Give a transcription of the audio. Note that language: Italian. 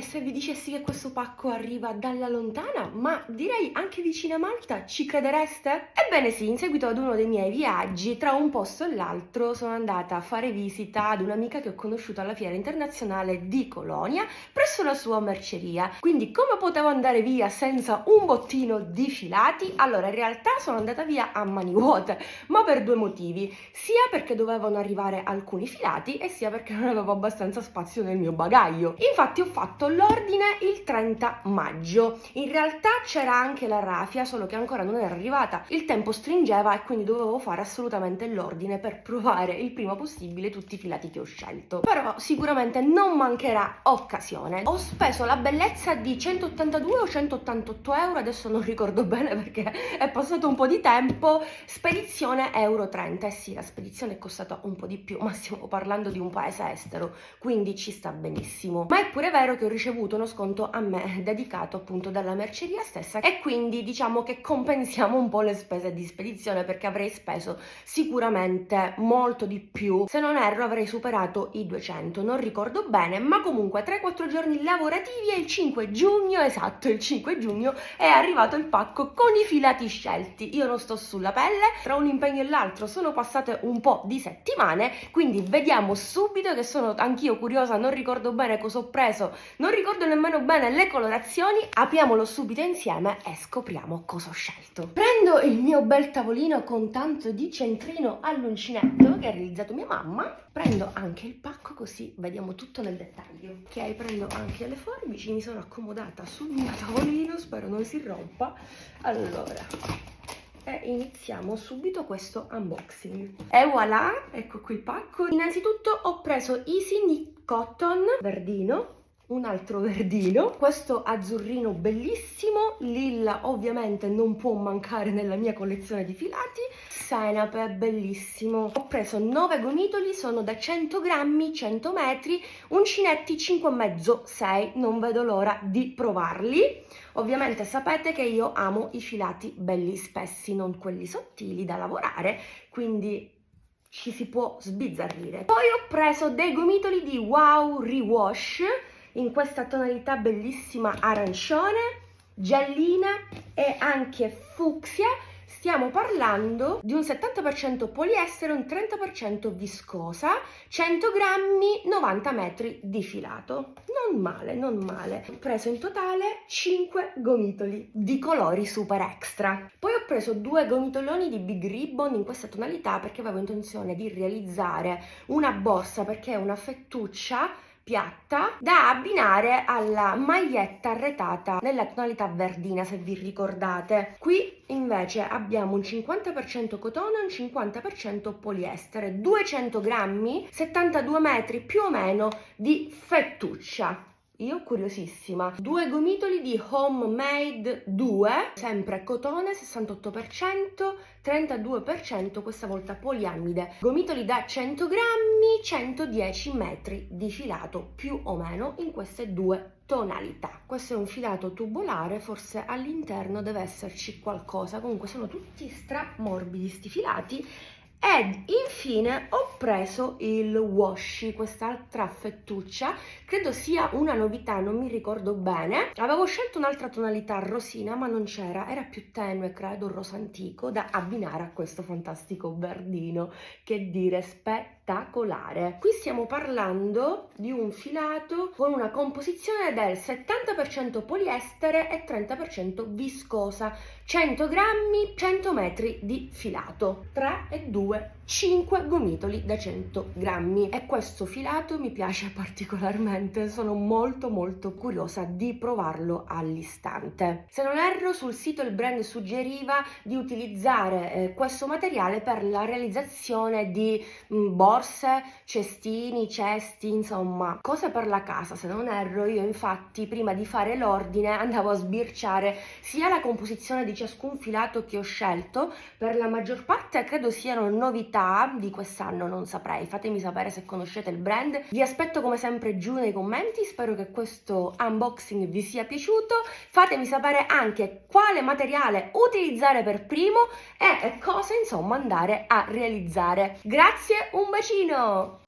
E se vi dicessi che questo pacco arriva dalla lontana, ma direi anche vicina Malta, ci credereste? Ebbene sì, in seguito ad uno dei miei viaggi, tra un posto e l'altro, sono andata a fare visita ad un'amica che ho conosciuto alla Fiera Internazionale di Colonia, presso la sua merceria. Quindi come potevo andare via senza un bottino di filati? Allora, in realtà sono andata via a mani vuote, ma per due motivi. Sia perché dovevano arrivare alcuni filati e sia perché non avevo abbastanza spazio nel mio bagaglio. Infatti ho fatto l'ordine il 30 maggio. In realtà c'era anche la raffia, solo che ancora non era arrivata. Il tempo stringeva e quindi dovevo fare assolutamente l'ordine per provare il prima possibile tutti i filati che ho scelto. Però sicuramente non mancherà occasione. Ho speso la bellezza di 182 o 188 euro, adesso non ricordo bene perché è passato un po' di tempo. Spedizione euro 30. Eh sì, la spedizione è costata un po' di più, ma stiamo parlando di un paese estero, quindi ci sta benissimo. Ma è pure vero che ho ricevuto uno sconto a me dedicato appunto dalla merceria stessa e quindi diciamo che compensiamo un po' le spese di spedizione, perché avrei speso sicuramente molto di più. Se non erro avrei superato i 200, non ricordo bene, ma comunque 3-4 giorni lavorativi e il 5 giugno, esatto, il 5 giugno è arrivato il pacco con i filati scelti. Io non sto sulla pelle, tra un impegno e l'altro sono passate un po' di settimane, quindi vediamo subito, che sono anch'io curiosa, non ricordo bene cosa ho preso, non ricordo nemmeno bene le colorazioni. Apriamolo subito insieme e scopriamo cosa ho scelto. Prendo il mio bel tavolino con tanto di centrino all'uncinetto che ha realizzato mia mamma, prendo anche il pacco così vediamo tutto nel dettaglio. Ok, prendo anche le forbici, mi sono accomodata sul mio tavolino, spero non si rompa. Allora, e iniziamo subito questo unboxing. E voilà, ecco qui il pacco. Innanzitutto ho preso Easy Knit Cotton verdino, un altro verdino, questo azzurrino bellissimo, lilla ovviamente non può mancare nella mia collezione di filati, senape bellissimo. Ho preso 9 gomitoli, sono da 100 grammi, 100 metri, uncinetti 5,5-6, non vedo l'ora di provarli. Ovviamente sapete che io amo i filati belli spessi, non quelli sottili da lavorare, quindi ci si può sbizzarrire. Poi ho preso dei gomitoli di Wow Rewash in questa tonalità bellissima arancione, giallina e anche fucsia. Stiamo parlando di un 70% poliestere, un 30% viscosa, 100 grammi, 90 metri di filato. Non male, non male. Ho preso in totale 5 gomitoli di colori super extra. Poi ho preso 2 gomitoloni di Big Ribbon in questa tonalità perché avevo intenzione di realizzare una borsa, perché è una fettuccia piatta da abbinare alla maglietta arretata nella tonalità verdina, se vi ricordate. Qui invece abbiamo un 50% cotone e un 50% poliestere, 200 grammi, 72 metri più o meno di fettuccia. Io curiosissima. 2 gomitoli di Homemade 2, sempre cotone, 68%, 32% questa volta poliamide. Gomitoli da 100 grammi, 110 metri di filato più o meno in queste due tonalità. Questo è un filato tubolare, forse all'interno deve esserci qualcosa. Comunque sono tutti stra morbidi sti filati. Ed infine ho preso il washi, quest'altra fettuccia, credo sia una novità, non mi ricordo bene. Avevo scelto un'altra tonalità rosina ma non c'era, era più tenue, credo rosa antico, da abbinare a questo fantastico verdino. Che dire, spettacolare. Qui stiamo parlando di un filato con una composizione del 70% poliestere e 30% viscosa, 100 grammi, 100 metri di filato, 3 e 2, 5 gomitoli da 100 grammi. E questo filato mi piace particolarmente, sono molto curiosa di provarlo all'istante. Se non erro, sul sito il brand suggeriva di utilizzare questo materiale per la realizzazione di borse, cestini, cesti, insomma cose per la casa. Se non erro, io infatti prima di fare l'ordine andavo a sbirciare sia la composizione di ciascun filato che ho scelto. Per la maggior parte credo siano novità di quest'anno, non saprei, fatemi sapere se conoscete il brand. Vi aspetto come sempre giù nei commenti, spero che questo unboxing vi sia piaciuto. Fatemi sapere anche quale materiale utilizzare per primo e cosa insomma andare a realizzare. Grazie, un bacino!